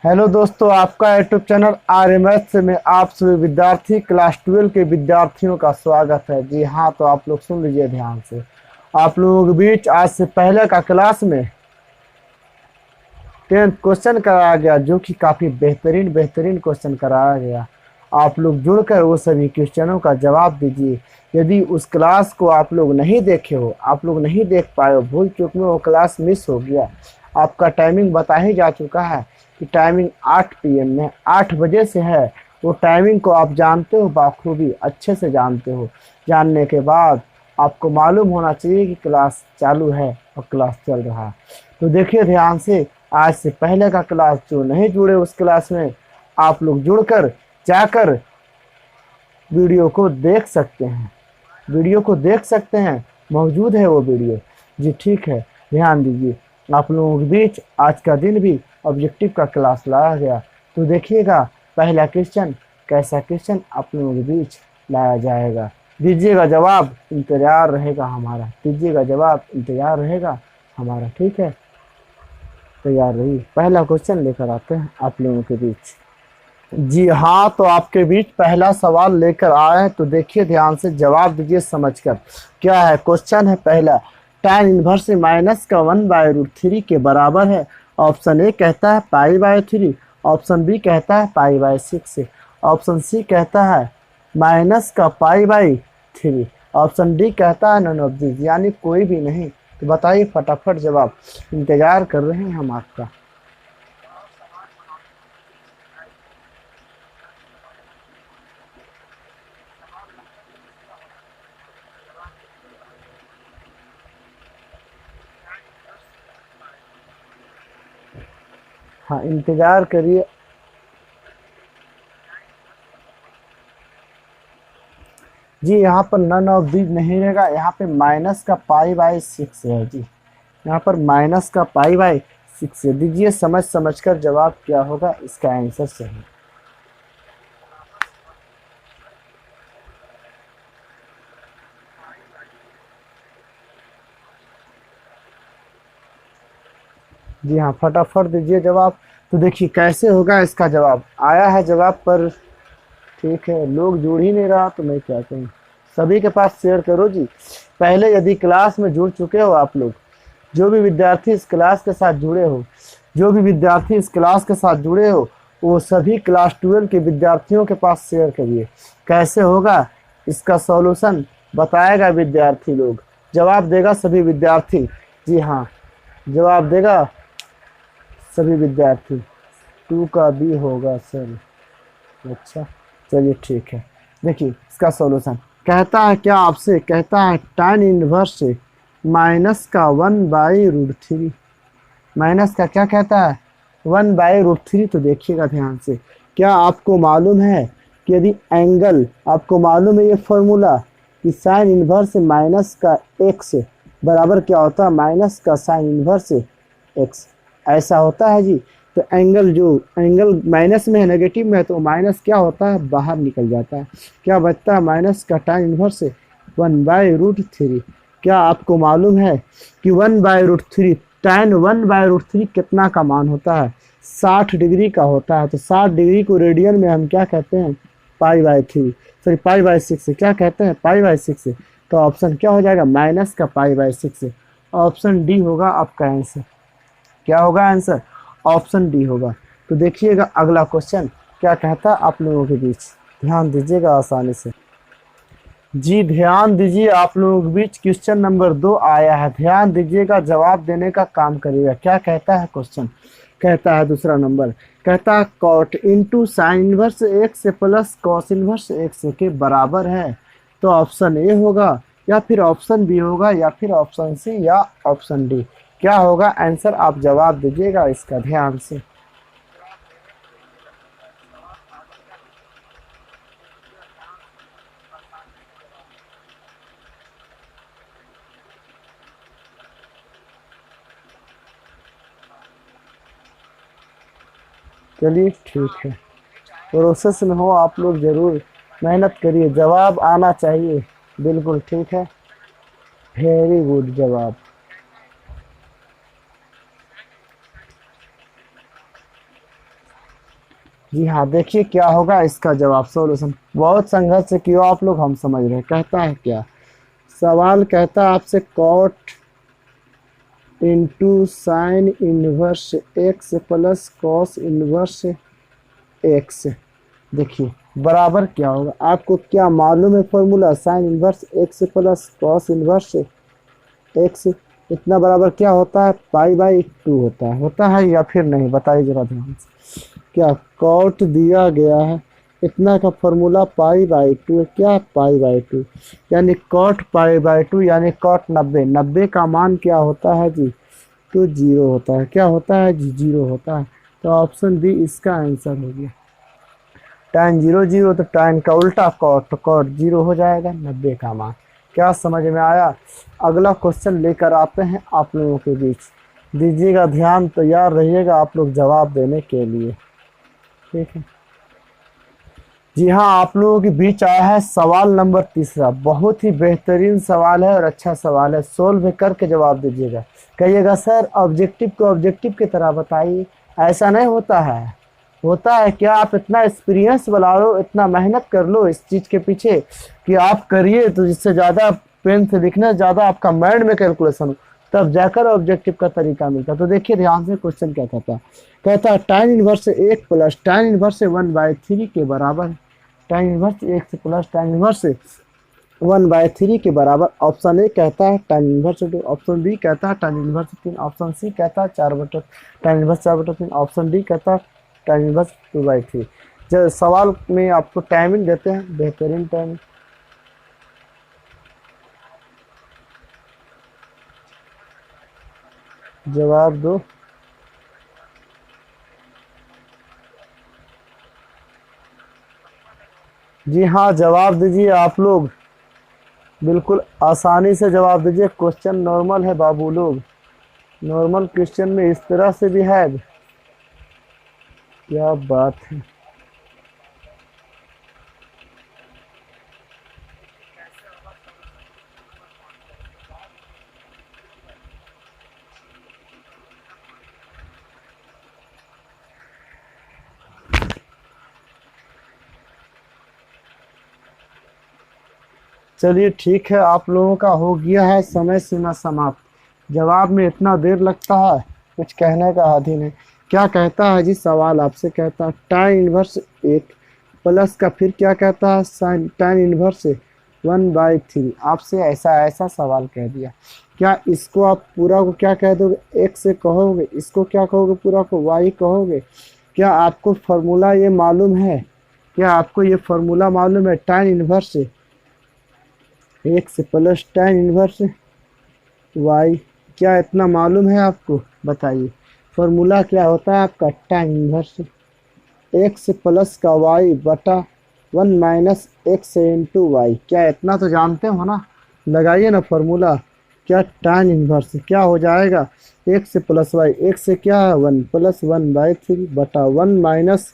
Hello दोस्तों, आपका YouTube channel RMS में आप सभी विद्यार्थी क्लास 12 के विद्यार्थियों का स्वागत है। जी हाँ, तो आप लोग सुन लीजिए ध्यान से। आप लोगों के बीच आज से पहले का क्लास में 10th क्वेश्चन कराया गया, जो कि काफ़ी बेहतरीन क्वेश्चन कराया गया। आप लोग जुड़कर वो सभी क्वेश्चनों का जवाब दीजिए। यदि उस क्लास को आप लोग नहीं देखे हो, आप लोग नहीं देख पाए हो, भूल चूक में वो क्लास मिस हो गया, आपका टाइमिंग बता ही जा चुका है कि टाइमिंग 8 PM में 8 बजे से है। वो टाइमिंग को आप जानते हो बाखूबी, अच्छे से जानते हो। जानने के बाद आपको मालूम होना चाहिए कि क्लास चालू है और क्लास चल रहा है। तो देखिए ध्यान से, आज से पहले का क्लास जो नहीं जुड़े उस क्लास में आप लोग जुड़कर जाकर वीडियो को देख सकते हैं। वीडियो को देख सकते हैं, मौजूद है वो वीडियो। जी ठीक है, ध्यान दीजिए। आप लोगों के बीच आज का दिन भी ऑब्जेक्टिव का क्लास लाया गया। तो देखिएगा पहला क्वेश्चन कैसा क्वेश्चन आप लोगों के बीच लाया जाएगा। दीजिएगा जवाब, इंतजार रहेगा हमारा। दीजिएगा जवाब, इंतजार रहेगा हमारा। ठीक है, तैयार रहिए। पहला क्वेश्चन लेकर आते हैं आप लोगों के बीच। जी हाँ, तो आपके बीच पहला सवाल लेकर आए हैं। तो देखिए ध्यान से, जवाब दीजिए समझकर। क्या है क्वेश्चन? है पहला, tan इनवर्स माइनस का 1/√3 के बराबर है। ऑप्शन ए कहता है π/3, ऑप्शन बी कहता है π/6, ऑप्शन सी कहता है माइनस का π/3, ऑप्शन डी कहता है नन ऑफ दिस, यानी कोई भी नहीं। तो बताइए फटाफट जवाब, इंतजार कर रहे हैं हम आपका। हाँ, इंतजार करिए। जी यहाँ पर नन ऑफ दीज नहीं रहेगा, यहाँ पे माइनस का π/6 है। जी यहाँ पर माइनस का π/6 है। दीजिए समझ समझ कर जवाब क्या होगा, इसका आंसर सही। जी हाँ, फटाफट दीजिए जवाब। तो देखिए कैसे होगा इसका जवाब। आया है जवाब पर, ठीक है, लोग जुड़ ही नहीं रहा तो मैं क्या करूँ। सभी के पास शेयर करो जी। पहले यदि क्लास में जुड़ चुके हो आप लोग, जो भी विद्यार्थी इस क्लास के साथ जुड़े हो, जो भी विद्यार्थी इस क्लास के साथ जुड़े हो, वो सभी क्लास 12 के विद्यार्थियों के पास शेयर करिए। कैसे होगा इसका सॉल्यूशन बताएगा विद्यार्थी लोग, जवाब देगा सभी विद्यार्थी। जी हाँ, जवाब देगा सभी विद्यार्थी। 2 का बी होगा सर। अच्छा चलिए ठीक है। देखिए इसका सॉल्यूशन कहता है, क्या आपसे कहता है tan इनवर्स से माइनस का 1/√3। माइनस का क्या कहता है? 1/√3। तो देखिएगा ध्यान से, क्या आपको मालूम है कि यदि एंगल, आपको मालूम है ये फॉर्मूला कि साइन इनवर्स माइनस का x बराबर क्या होता है? माइनस का साइन इनवर्स x, ऐसा होता है जी। तो एंगल, जो एंगल माइनस में है, नेगेटिव में है, तो माइनस क्या होता है? बाहर निकल जाता है। क्या बचता है? माइनस का tan इनवर्स 1/√3। क्या आपको मालूम है कि 1/√3 tan 1/√3 कितना का मान होता है? 60 डिग्री का होता है। तो 60 डिग्री को रेडियन में हम क्या कहते हैं? π/3, सॉरी π/6 क्या कहते हैं? π/6। तो ऑप्शन क्या हो जाएगा? माइनस का π/6। ऑप्शन डी होगा आपका आंसर। क्या होगा आंसर? ऑप्शन डी होगा। तो देखिएगा अगला क्वेश्चन क्या कहता है आप लोगों के बीच, ध्यान दीजिएगा आसानी से। जी ध्यान दीजिए, आप लोगों के बीच क्वेश्चन नंबर 2 आया है। ध्यान दीजिएगा, जवाब देने का काम करिएगा। क्या कहता है क्वेश्चन? कहता है दूसरा नंबर, कहता है cot into sine inverse x plus cos inverse x के बराबर है। तो ऑप्शन ए होगा, या फिर ऑप्शन बी होगा, या फिर ऑप्शन सी, या ऑप्शन डी। क्या होगा आंसर? आप जवाब दीजिएगा इसका ध्यान से। चलिए ठीक है, प्रोसेस में हो आप लोग, जरूर मेहनत करिए, जवाब आना चाहिए। बिल्कुल ठीक है, वेरी गुड जवाब। जी हाँ, देखिए क्या होगा इसका जवाब। सॉल्यूशन बहुत संघर्ष से किया आप लोग, हम समझ रहे हैं। कहता है क्या सवाल, कहता है आपसे cot into sine inverse x plus cos inverse x. देखिए बराबर क्या होगा, आपको क्या मालूम है formula, sine inverse x plus cos inverse x, इतना बराबर क्या होता है, पाई बाई 2 होता है या फिर नहीं, बताइए जरा ध्यान से। क्या कॉट दिया गया है, इतना का फॉर्मूला पाई बाई 2 है, क्या पाई बाई 2 यानी कॉट पाई बाई 2 यानी कॉट 90, 90 का मान क्या होता है जी, तो 0 होता है। क्या होता है जी, 0 होता है। तो ऑप्शन बी इसका आंसर हो गया। tan 0 0 तो tan का उल्टा कॉट, तो कॉट 0 हो जाएगा, 90 का मान। क्या समझ में आया। अगला क्वेश्चन लेकर आते हैं आप लोगों के बीच, दीजिएगा ध्यान, तैयार रहिएगा आप लोग जवाब देने के लिए, ठीक है। जी हाँ, आप लोगों के बीच आया है सवाल नंबर तीसरा। बहुत ही बेहतरीन सवाल है और अच्छा सवाल है, सोल्व करके जवाब दीजिएगा। कहिएगा सर ऑब्जेक्टिव को ऑब्जेक्टिव की तरह बताइए, ऐसा नहीं होता है। होता है क्या, आप इतना एक्सपीरियंस बना लो, इतना मेहनत कर लो इस चीज़ के पीछे कि आप करिए, तो जिससे ज़्यादा पेन से लिखने से ज़्यादा आपका माइंड में कैलकुलेशन हो, तब जाकर ऑब्जेक्टिव का तरीका मिलता। तो देखिए ध्यान से क्वेश्चन क्या कहता है। कहता है tan inverse 1 plus tan inverse 1/3 के बराबर है। tan inverse 1 plus tan inverse 1/3 के बराबर। ऑप्शन ए कहता है tan इनवर्स 2, ऑप्शन बी कहता है tan इनवर्स 3, ऑप्शन सी कहता है 4/, tan इनवर्स 4/3, ऑप्शन डी कहता है tan इनवर्स 2/3। जब सवाल में आपको टाइमिंग देते हैं, बेहतरीन टाइमिंग, जवाब दो। जी हाँ, जवाब दीजिए आप लोग, बिल्कुल आसानी से जवाब दीजिए। क्वेश्चन नॉर्मल है बाबू लोग, नॉर्मल क्वेश्चन में इस तरह से भी है, क्या बात है। चलिए ठीक है, आप लोगों का हो गया है समय सीमा समाप्त। जवाब में इतना देर लगता है, कुछ कहने का हद ही नहीं। क्या कहता है जी सवाल आपसे, कहता है tan इनवर्स 1 प्लस का फिर क्या कहता है साइन tan इनवर्स 1/3। आपसे ऐसा ऐसा सवाल कह दिया, क्या इसको आप पूरा को क्या कह दोगे, x से कहोगे, इसको क्या कहोगे, पूरा को y कहोगे। क्या आपको फॉर्मूला ये मालूम है, क्या आपको ये फॉर्मूला मालूम है, tan inverse x plus tan inverse y, क्या इतना मालूम है आपको, बताइए। फॉर्मूला क्या होता है आपका, tan इनवर्स एक्स प्लस का वाई बटा 1 माइनस एक्स इंटू वाई। क्या इतना तो जानते हो ना, लगाइए ना फॉर्मूला। क्या tan इनवर्स क्या हो जाएगा, एक्स प्लस वाई, एक्स से क्या है 1 प्लस 1/3 बटा 1 minus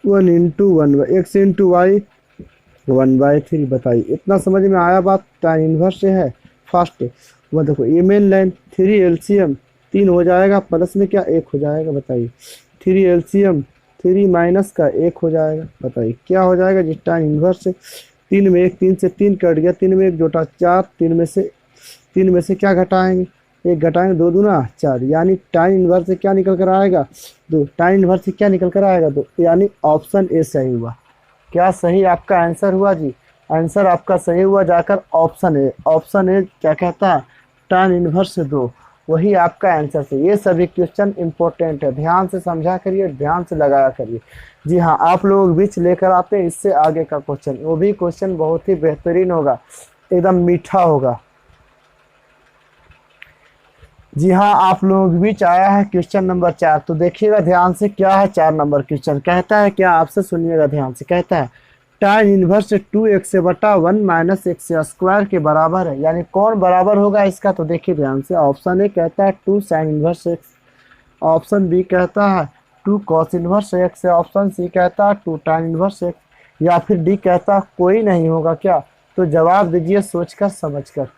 1 into 1, x into y 1/3। बताइए इतना समझ में आया बात। tan इनवर्स है फर्स्ट, वो देखो ये मेन लाइन, 3 एलसीएम 3 हो जाएगा, प्लस में क्या 1 हो जाएगा, बताइए 3 एलसीएम 3 माइनस का 1 हो जाएगा। बताइए क्या हो जाएगा जी, tan इनवर्स 3 में 1, 3 से 3 कट गया, 3 में 1 जोटा 4, 3 में से क्या घटाएंगे, 1 घटाएंगे, 2 दूना 4, यानी tan इनवर्स से क्या निकल कर आएगा 2, tan इनवर्स से क्या निकल कर आएगा 2, यानी ऑप्शन ए सही हुआ। क्या सही आपका आंसर हुआ जी, आंसर आपका सही हुआ, जाकर ऑप्शन ए। ऑप्शन ए क्या कहता है, tan इनवर्स 2, वही आपका आंसर है। ये सभी क्वेश्चन इंपॉर्टेंट है, ध्यान से समझा करिए, ध्यान से लगाया करिए। जी हाँ, आप लोग बीच लेकर आते हैं इससे आगे का क्वेश्चन, वो भी क्वेश्चन बहुत ही बेहतरीन होगा, एकदम मीठा होगा। जी हाँ, आप लोगों के बीच आया है क्वेश्चन नंबर 4। तो देखिएगा ध्यान से, क्या है 4 नंबर क्वेश्चन। कहता है क्या, आपसे सुनिएगा ध्यान से। कहता है tan इनवर्स 2x बटा 1 माइनस एक्स स्क्वायर के बराबर है, यानी कौन बराबर होगा इसका। तो देखिए ध्यान से, ऑप्शन ए कहता है 2 sin inverse x, option B कहता है 2 cos inverse x, option C कहता है 2 tan इनवर्स एक्स, या फिर डी कहता है कोई नहीं होगा क्या। तो जवाब दीजिए सोचकर समझकर।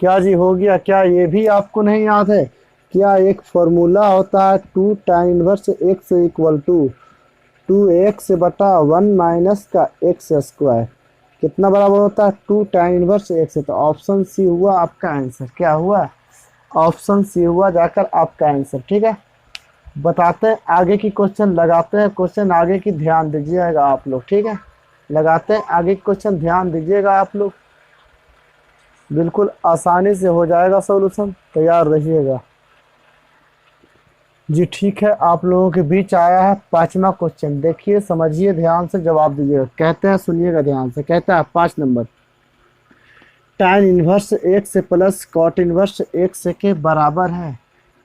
क्या जी हो गया? क्या ये भी आपको नहीं याद है? क्या एक फॉर्मूला होता है 2 tan inverse x equal to 2x बटा 1 माइनस का एक्स स्क्वायर कितना बराबर होता है? 2 tan इनवर्स एक्स। तो ऑप्शन सी हुआ आपका आंसर। क्या हुआ? ऑप्शन सी हुआ जाकर आपका आंसर। ठीक है, बताते हैं आगे की क्वेश्चन, लगाते हैं क्वेश्चन आगे की, ध्यान दीजिएगा आप लोग। ठीक है, लगाते हैं आगे की क्वेश्चन, ध्यान दीजिएगा आप लोग, बिल्कुल आसानी से हो जाएगा सॉल्यूशन, तैयार रहिएगा जी। ठीक है, आप लोगों के बीच आया है पांचवा क्वेश्चन। देखिए, समझिए, ध्यान से जवाब दीजिएगा। कहते हैं, सुनिएगा ध्यान से, कहता है 5 number, tan inverse x plus cot inverse x के बराबर है।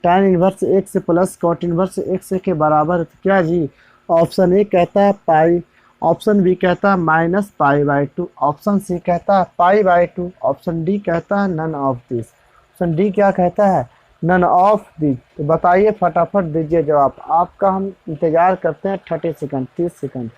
tan inverse x plus cot inverse x के बराबर है। तो क्या जी? ऑप्शन ए कहता है पाई, ऑप्शन बी कहता है -π/2, ऑप्शन सी कहता है π/2, ऑप्शन डी कहता है none of this. Option D क्या कहता है? None of this. तो बताइए, फटाफट दीजिए जवाब। आपका हम इंतजार करते हैं 30 सेकंड, 30 सेकंड।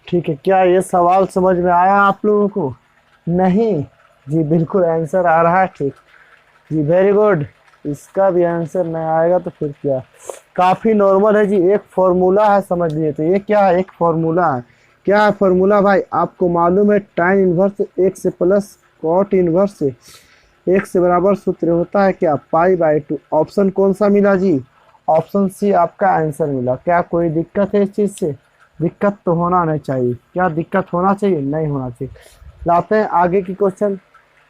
ठीक है, क्या ये सवाल समझ में आया आप लोगों को? नहीं जी, बिल्कुल आंसर आ रहा है। ठीक जी, वेरी गुड। इसका भी आंसर नहीं आएगा तो फिर क्या? काफी नॉर्मल है जी, एक फॉर्मूला है, समझ लिए। तो ये क्या है? एक फॉर्मूला है। क्या है फॉर्मूला भाई? आपको मालूम है tan inverse x plus cot inverse x बराबर सूत्र होता है क्या? π/2। ऑप्शन कौन सा मिला जी? ऑप्शन सी आपका आंसर मिला। क्या कोई दिक्कत है इस चीज से? दिक्कत तो होना नहीं चाहिए। क्या दिक्कत होना चाहिए? नहीं होना चाहिए। लाते हैं आगे की क्वेश्चन,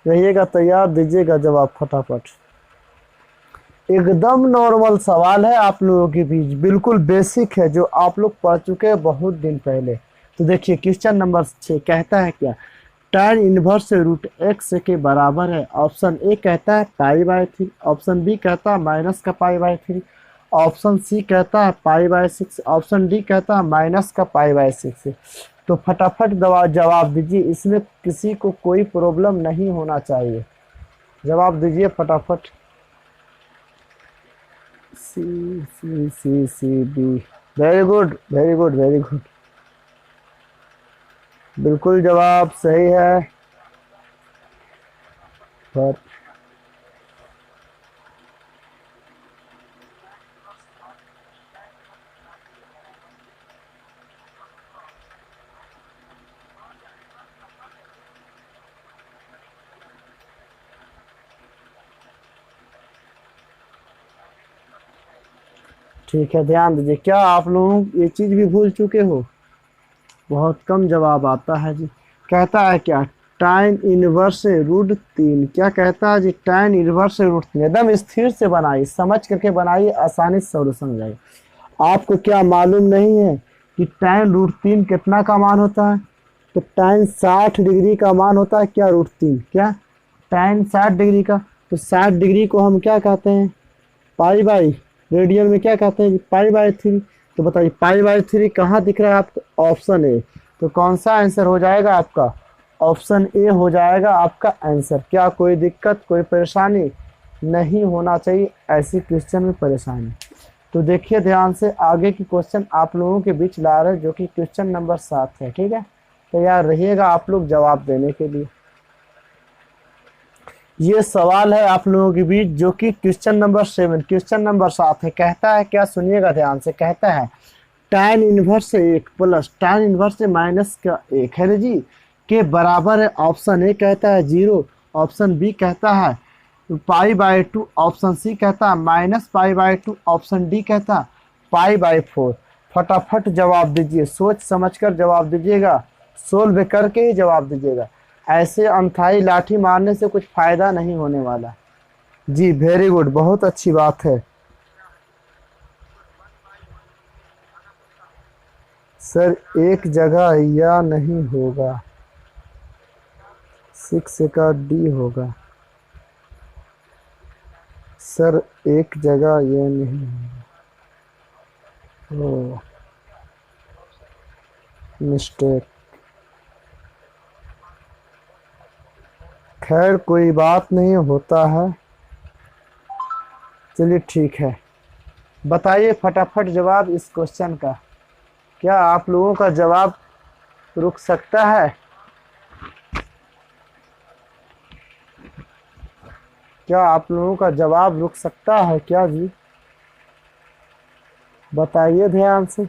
रहिएगा तैयार, दीजिएगा जवाब फटाफट। एकदम नॉर्मल सवाल है आप लोगों के बीच, बिल्कुल बेसिक है, जो आप लोग पढ़ चुके हैं बहुत दिन पहले। तो देखिए, क्वेश्चन नंबर 6 कहता है क्या? tan इनवर्स रूट एक्स के बराबर है। ऑप्शन ए कहता है π/3, ऑप्शन बी कहता है माइनस का π/3, ऑप्शन सी कहता है π/6, ऑप्शन डी कहता है माइनस का π/6। तो फटाफट जवाब दीजिए, इसमें किसी को कोई प्रॉब्लम नहीं होना चाहिए। जवाब दीजिए फटाफट। C C C C D. Very good, very good, very good, बिल्कुल जवाब सही है। पर ठीक है, ध्यान दीजिए। क्या आप लोग ये चीज भी भूल चुके हो? बहुत कम जवाब आता है जी। कहता है क्या? tan inverse √3। क्या कहता है जी? tan inverse √3। एकदम स्थिर से बनाइए, समझ करके बनाइए, आसानी से सॉल्यूशन हो जाएगा। आपको क्या मालूम नहीं है कि tan √3 कितना का मान होता है? तो tan 60 डिग्री का मान होता है। क्या √3? क्या tan 60 डिग्री का? तो 60 डिग्री को हम क्या कहते हैं? π/, रेडियन में क्या कहते हैं जी? π/3। तो बताइए, π/3 कहाँ दिख रहा है आपको? Option A. तो कौन सा आंसर हो जाएगा आपका? ऑप्शन ए हो जाएगा आपका आंसर। क्या कोई दिक्कत, कोई परेशानी? नहीं होना चाहिए ऐसी क्वेश्चन में परेशानी। तो देखिए ध्यान से, आगे की क्वेश्चन आप लोगों के बीच ला रहे, जो कि क्वेश्चन नंबर 7 है। ठीक है, तैयार रहिएगा आप लोग जवाब देने के लिए। ये सवाल है आप लोगों के बीच, जो कि क्वेश्चन नंबर 7, क्वेश्चन नंबर 7 है। कहता है क्या? सुनिएगा ध्यान से। कहता है tan inverse 1 plus tan inverse minus का 1 है ना जी, के बराबर है। ऑप्शन ए कहता है 0, ऑप्शन बी कहता है π/2, ऑप्शन सी कहता है -π/2, ऑप्शन डी कहता है π/4। फटाफट जवाब दीजिए, सोच समझकर जवाब दीजिएगा, सोल्व करके ही जवाब दीजिएगा। ऐसे अनथाई लाठी मारने से कुछ फायदा नहीं होने वाला जी। वेरी गुड, बहुत अच्छी बात है। सर एक जगह या नहीं होगा, 6 का डी होगा। सर एक जगह ये नहीं होगा। ओ मिस्टेक। खैर कोई बात नहीं, होता है। चलिए ठीक है, बताइए फटाफट जवाब इस क्वेश्चन का। क्या आप लोगों का जवाब रुक सकता है? क्या आप लोगों का जवाब रुक सकता है क्या जी? बताइए ध्यान से।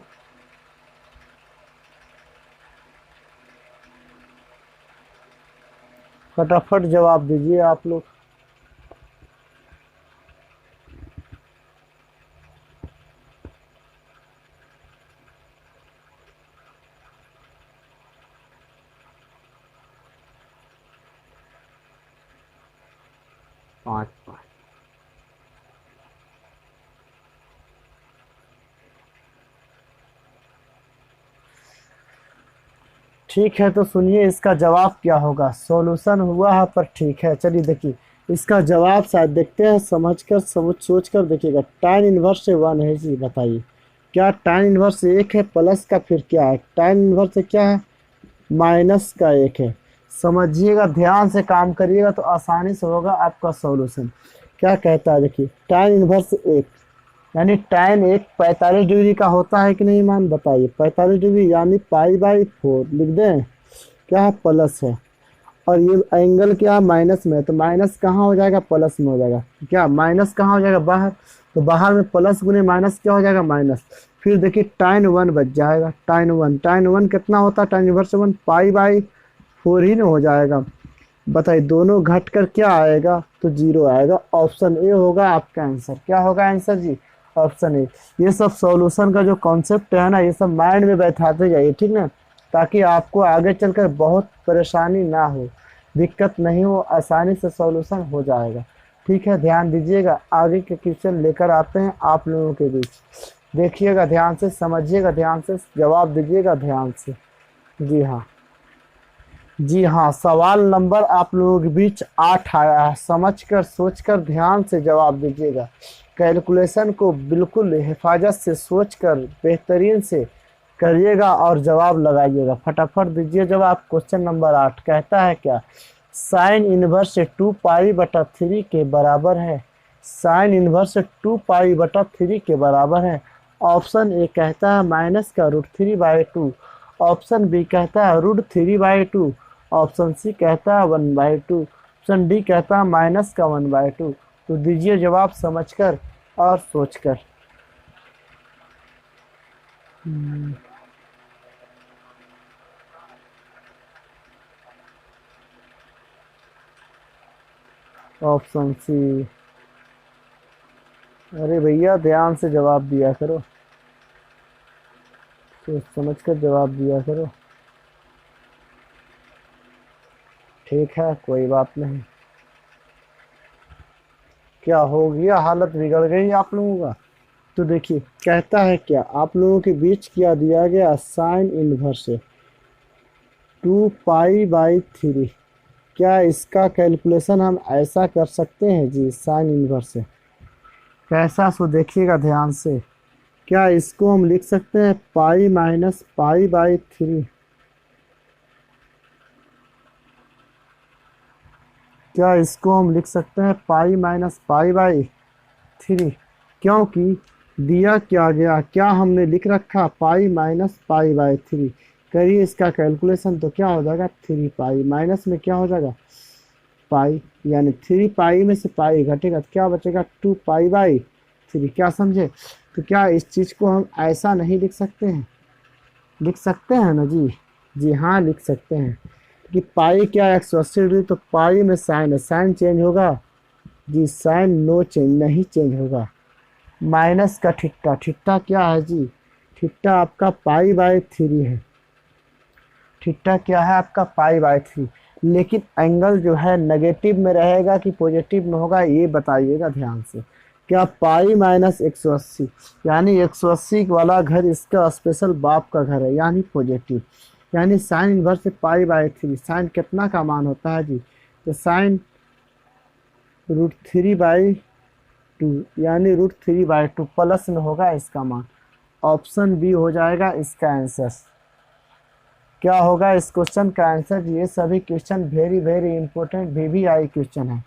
फटाफट जवाब दीजिए आप लोग। पाँच पाँच। ठीक है, तो सुनिए इसका जवाब क्या होगा। सॉल्यूशन हुआ है पर ठीक है, चलिए देखिए इसका जवाब शायद देखते हैं, समझ सोच कर देखिएगा। tan इनवर्स से 1 है जी, बताइए क्या tan इनवर्स से 1 है प्लस का फिर क्या है? tan इनवर्स से क्या है? माइनस का 1 है। समझिएगा, ध्यान से काम करिएगा तो आसानी से होगा आपका सॉल्यूशन। क्या कहता है देखिए, tan इनवर्स 1 यानी tan 1 45 डिग्री का होता है कि नहीं मान, बताइए 45 डिग्री यानी π/4 लिख दें। क्या है? प्लस है। और ये एंगल क्या माइनस में है, तो माइनस कहाँ हो जाएगा? प्लस में हो जाएगा। क्या माइनस कहाँ हो जाएगा? बाहर। तो बाहर में प्लस गुने माइनस क्या हो जाएगा? माइनस। फिर देखिए tan 1 बच जाएगा। tan 1 कितना होता है? tan इनवर्स 1 π/4 ही ना हो जाएगा। बताइए दोनों घट कर क्या आएगा? तो 0 आएगा। ऑप्शन ए होगा आपका आंसर। क्या होगा आंसर जी? Option A. ये सब सॉल्यूशन का जो कॉन्सेप्ट है ना, ये सब माइंड में बैठाते जाइए, ठीक ना, ताकि आपको आगे चलकर बहुत परेशानी ना हो, दिक्कत नहीं हो, आसानी से सॉल्यूशन हो जाएगा। ठीक है, ध्यान दीजिएगा। आगे के क्वेश्चन लेकर आते हैं आप लोगों के बीच। देखिएगा ध्यान से, समझिएगा ध्यान से, जवाब दीजिएगा ध्यान से। जी हाँ, जी हाँ, सवाल नंबर आप लोगों के बीच 8 आया है। समझकर सोचकर ध्यान से जवाब दीजिएगा। कैलकुलेशन को बिल्कुल हिफाजत से सोचकर बेहतरीन से करिएगा और जवाब लगाइएगा। फटाफट दीजिए जवाब। क्वेश्चन नंबर 8 कहता है क्या? साइन इनवर्स 2π/3 के बराबर है। साइन इनवर्स 2π/3 के बराबर है। ऑप्शन ए कहता है माइनस का √3/2। ऑप्शन बी कहता है √3/2। ऑप्शन सी कहता है 1/2। ऑप्शन डी कहता है माइनस का 1/2। तो दीजिए जवाब समझकर और सोचकर। Option C. अरे भैया ध्यान से जवाब दिया करो, सोच समझ कर जवाब दिया करो। ठीक है, कोई बात नहीं। क्या हो गया? हालत बिगड़ गई आप लोगों का। तो देखिए कहता है क्या, आप लोगों के बीच क्या दिया गया? Sine inverse 2π/3। क्या इसका कैलकुलेशन हम ऐसा कर सकते हैं जी? साइन इनवर्स कैसा, सो देखिएगा ध्यान से। क्या इसको हम लिख सकते हैं π-π/3? क्या इसको हम लिख सकते हैं π-π/3? क्योंकि दिया क्या गया, क्या हमने लिख रखा π-π/3। करिए इसका कैलकुलेशन तो क्या हो जाएगा? 3π माइनस में क्या हो जाएगा? पाई, यानी 3π में से पाई घटेगा तो क्या बचेगा? 2π/3। क्या समझे? तो क्या इस चीज़ को हम ऐसा नहीं लिख सकते हैं? लिख सकते हैं ना जी? जी हाँ, लिख सकते हैं। कि पाई क्या 180 डिग्री, तो पाई में साइन है, साइन चेंज होगा जी? साइन नो चेंज, नहीं चेंज होगा। माइनस का ठिट्टा, ठिट्टा क्या है जी? ठिट्टा आपका π/3 है। ठिट्टा क्या है आपका? π/3। लेकिन एंगल जो है नेगेटिव में रहेगा कि पॉजिटिव में होगा, ये बताइएगा ध्यान से। क्या पाई माइनस 180, यानी 180 वाला घर इसका स्पेशल बाप का घर है, यानी पॉजिटिव। यानी sine inverse pi by three, sine कितना का मान होता है जी, तो साइन √3/2, यानी √3/2 प्लस में होगा इसका मान। ऑप्शन बी हो जाएगा इसका आंसर। क्या होगा इस क्वेश्चन का आंसर? ये सभी question very very important VVI question है।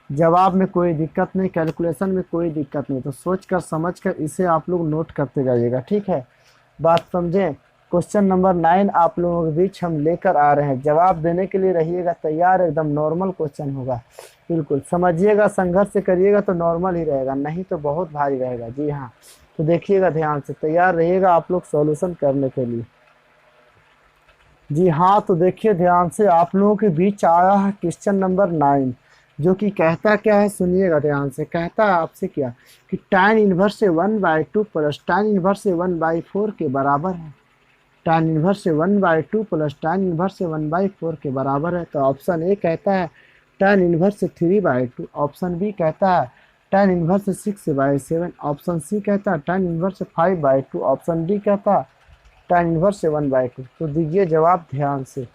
जवाब में कोई दिक्कत नहीं, कैलकुलेशन में कोई दिक्कत नहीं, तो सोच कर समझ कर इसे आप लोग नोट करते जाइएगा, ठीक है, बात समझें। क्वेश्चन नंबर 9 आप लोगों के बीच हम लेकर आ रहे हैं, जवाब देने के लिए रहिएगा तैयार, एकदम नॉर्मल क्वेश्चन होगा, बिल्कुल समझिएगा, संघर्ष से करिएगा तो नॉर्मल ही रहेगा, नहीं तो बहुत भारी रहेगा। जी हाँ, तो देखिएगा ध्यान से, तैयार रहिएगा आप लोग सॉल्यूशन करने के लिए। जी हाँ, तो देखिए ध्यान से, आप लोगों के बीच आया है क्वेश्चन नंबर 9, जो कि कहता क्या है, सुनिएगा ध्यान से। कहता है आपसे क्या कि tan इनवर्स से 1/2 प्लस tan इनवर्स से 1/4 के बराबर है। tan इनवर्स से 1/2 प्लस tan इनवर्स से 1/4 के बराबर है। तो ऑप्शन ए कहता है tan इनवर्स से 3/2, ऑप्शन बी कहता है tan इनवर्स से 6/7, ऑप्शन सी कहता है tan इनवर्स से 5/2, ऑप्शन डी कहता है tan इनवर्स से 1/2। तो दीजिए जवाब ध्यान से,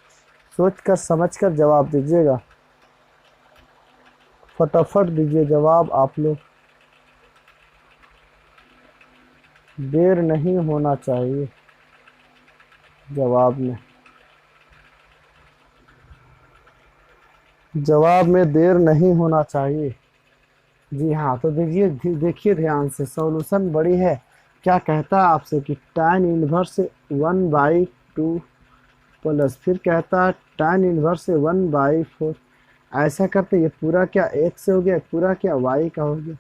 सोच कर समझ कर जवाब दीजिएगा, फटाफट दीजिए जवाब आप लोग, देर नहीं होना चाहिए जवाब में, जवाब में देर नहीं होना चाहिए। जी हाँ, तो देखिए ध्यान से, सॉल्यूशन बड़ी है। क्या कहता है आपसे कि tan इनवर्स से 1/2 प्लस, फिर कहता है tan इनवर्स से 1/4। ऐसा करते ये पूरा क्या x से हो गया, पूरा क्या y का हो गया।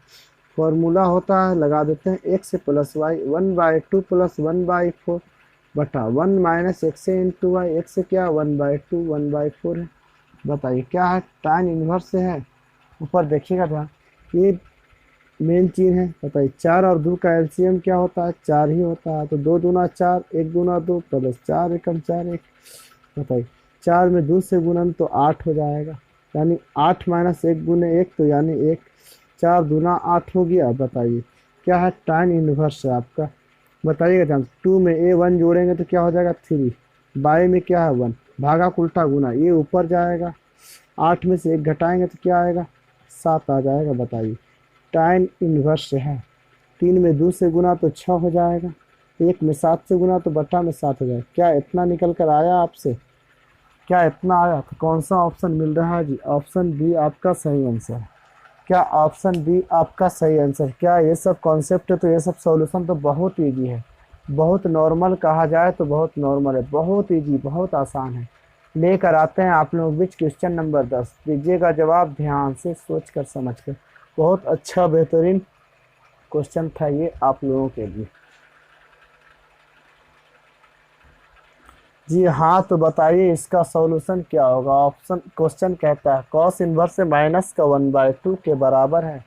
फॉर्मूला होता है, लगा देते हैं x से प्लस y, 1/2 प्लस 1/4 बटा 1 माइनस x से इंटू वाई, x से क्या 1/2 1/4 है। बताइए क्या है, tan इनवर्स से है, ऊपर देखिएगा ध्यान, ये मेन चीज़ है। बताइए 4 और 2 का एलसीएम क्या होता है, 4 ही होता है, तो 2 दूना 4, 1 दूना 2 प्लस 4 एकम 4 1। बताइए 4 में 2 से गुणन तो 8 हो जाएगा, यानी 8 माइनस 1 गुने 1 तो यानी 1, 4 दूना 8 हो गया। बताइए क्या है, tan इनवर्स है आपका। बताइएगा ध्यान, 2 में a1 जोड़ेंगे तो क्या हो जाएगा 3, बाई में क्या है 1, भागा उल्टा गुना, ये ऊपर जाएगा, 8 में से 1 घटाएंगे तो क्या आएगा 7 आ जाएगा। बताइए tan इनवर्स है, 3 में 2 से गुना तो 6 हो जाएगा, 1 में 7 से गुना तो बटा में 7 हो जाएगा। क्या इतना निकल कर आया आपसे, क्या इतना आया? तो कौन सा ऑप्शन मिल रहा है जी, ऑप्शन बी आपका सही आंसर है। क्या ऑप्शन बी आपका सही आंसर? क्या ये सब कॉन्सेप्ट है, तो ये सब सॉल्यूशन तो बहुत इजी है, बहुत नॉर्मल कहा जाए तो बहुत नॉर्मल है, बहुत इजी, बहुत आसान है। लेकर आते हैं आप लोग बीच क्वेश्चन नंबर 10, दीजिएगा जवाब ध्यान से, सोच कर समझ कर। बहुत अच्छा बेहतरीन क्वेश्चन था ये आप लोगों के लिए। जी हाँ, तो बताइए इसका सॉल्यूशन क्या होगा। ऑप्शन क्वेश्चन कहता है cos इनवर्स से माइनस का 1/2 के बराबर है,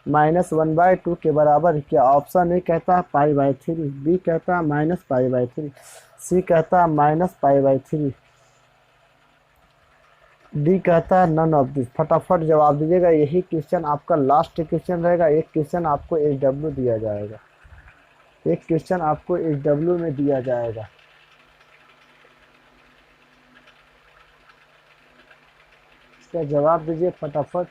-1/2 के बराबर क्या। ऑप्शन ए कहता है π/3, बी कहता है -π/3, सी कहता है -π/3, डी कहता है नन ऑफ दिस। फटाफट जवाब दीजिएगा, यही क्वेश्चन आपका लास्ट क्वेश्चन रहेगा। एक क्वेश्चन आपको HW दिया जाएगा, एक क्वेश्चन आपको HW में दिया जाएगा। इसका जवाब दीजिए फटाफट।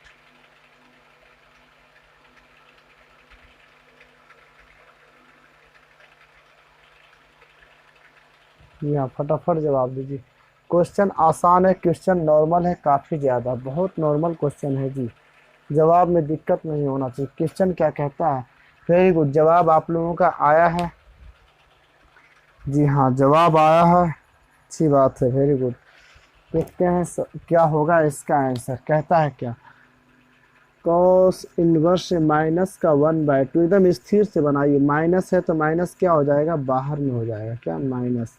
यहाँ फटाफट जवाब दीजिए। क्वेश्चन आसान है, क्वेश्चन नॉर्मल है, काफ़ी ज़्यादा, बहुत नॉर्मल क्वेश्चन है जी, जवाब में दिक्कत नहीं होना चाहिए। क्वेश्चन क्या कहता है, वेरी गुड, जवाब आप लोगों का आया है। जी हाँ, जवाब आया है, अच्छी बात है, वेरी गुड। देखते हैं क्या होगा इसका आंसर। कहता है क्या, cos इनवर्स से माइनस का 1/2, एकदम स्थिर से बनाइए, माइनस है तो माइनस क्या हो जाएगा, बाहर में हो जाएगा, क्या माइनस,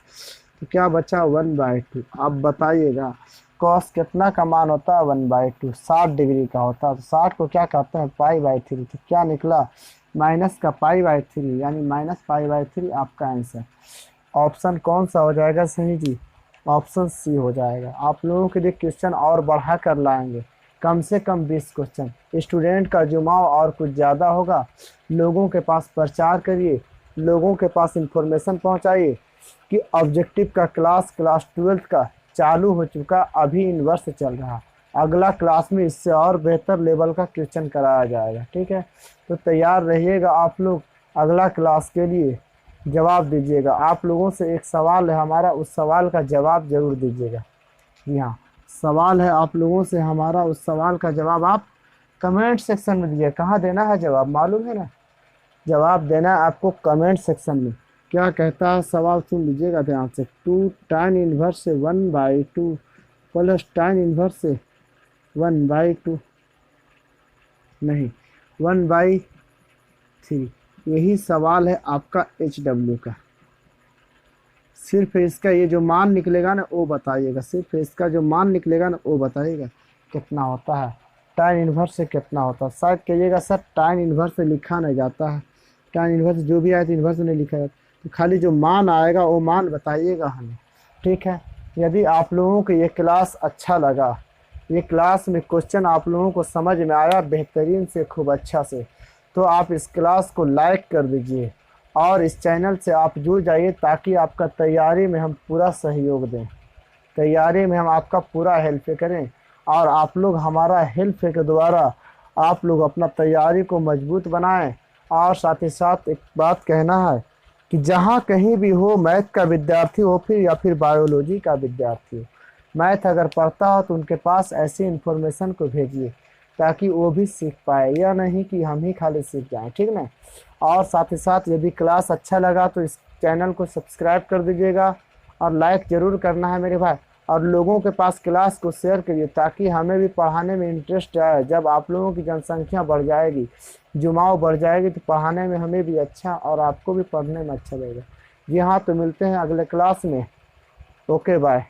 तो क्या बचा 1/2। अब बताइएगा cos कितना का मान होता है 1/2, 60 डिग्री का होता है, तो 60 को क्या कहते हैं π/3, तो क्या निकला माइनस का π/3, यानी -π/3 आपका आंसर। ऑप्शन कौन सा हो जाएगा सही जी, ऑप्शन सी हो जाएगा। आप लोगों के लिए क्वेश्चन और बढ़ा कर लाएंगे, कम से कम 20 क्वेश्चन। स्टूडेंट का जुमाव और कुछ ज़्यादा होगा। लोगों के पास प्रचार करिए, लोगों के पास इंफॉर्मेशन पहुंचाइए कि ऑब्जेक्टिव का क्लास 12th का चालू हो चुका, अभी इन वर्ष चल रहा। अगला क्लास में इससे और बेहतर लेवल का क्वेश्चन कराया जाएगा। ठीक है, तो तैयार रहिएगा आप लोग अगला क्लास के लिए। जवाब दीजिएगा। आप लोगों से एक सवाल है हमारा, उस सवाल का जवाब जरूर दीजिएगा। जी हाँ, सवाल है आप लोगों से हमारा, उस सवाल का जवाब आप कमेंट सेक्शन में दीजिए। कहाँ देना है जवाब, मालूम है ना? जवाब देना है आपको कमेंट सेक्शन में। क्या कहता है सवाल, सुन लीजिएगा ध्यान से। 2 tan इनवर्स से 1/2 प्लस tan इनवर्स से 1/2 नहीं 1/3, यही सवाल है आपका HW का। सिर्फ इसका ये जो मान निकलेगा ना वो बताइएगा, सिर्फ इसका जो मान निकलेगा ना वो बताइएगा कितना होता है। tan इनवर्स से कितना होता है, शायद कहिएगा सर tan इनवर्स से लिखा नहीं जाता है, tan इनवर्स जो भी आए तो इनवर्स नहीं लिखा जाता, तो खाली जो मान आएगा वो मान बताइएगा हमें। ठीक है, यदि आप लोगों को ये क्लास अच्छा लगा, ये क्लास में क्वेश्चन आप लोगों को समझ में आया बेहतरीन से खूब अच्छा से, तो आप इस क्लास को लाइक कर दीजिए और इस चैनल से आप जुड़ जाइए, ताकि आपका तैयारी में हम पूरा सहयोग दें, तैयारी में हम आपका पूरा हेल्प करें और आप लोग हमारा हेल्प के द्वारा आप लोग अपना तैयारी को मजबूत बनाएं। और साथ ही साथ एक बात कहना है कि जहाँ कहीं भी हो, मैथ का विद्यार्थी हो फिर या फिर बायोलॉजी का विद्यार्थी हो, मैथ अगर पढ़ता हो तो उनके पास ऐसी इन्फॉर्मेशन को भेजिए ताकि वो भी सीख पाए, या नहीं कि हम ही खाली सीख जाएं। ठीक ना? और साथ ही साथ यदि क्लास अच्छा लगा तो इस चैनल को सब्सक्राइब कर दीजिएगा और लाइक ज़रूर करना है मेरे भाई, और लोगों के पास क्लास को शेयर करिए ताकि हमें भी पढ़ाने में इंटरेस्ट आए। जब आप लोगों की जनसंख्या बढ़ जाएगी, जुमाव बढ़ जाएगी, तो पढ़ाने में हमें भी अच्छा और आपको भी पढ़ने में अच्छा लगेगा। जी हाँ, तो मिलते हैं अगले क्लास में। Okay bye.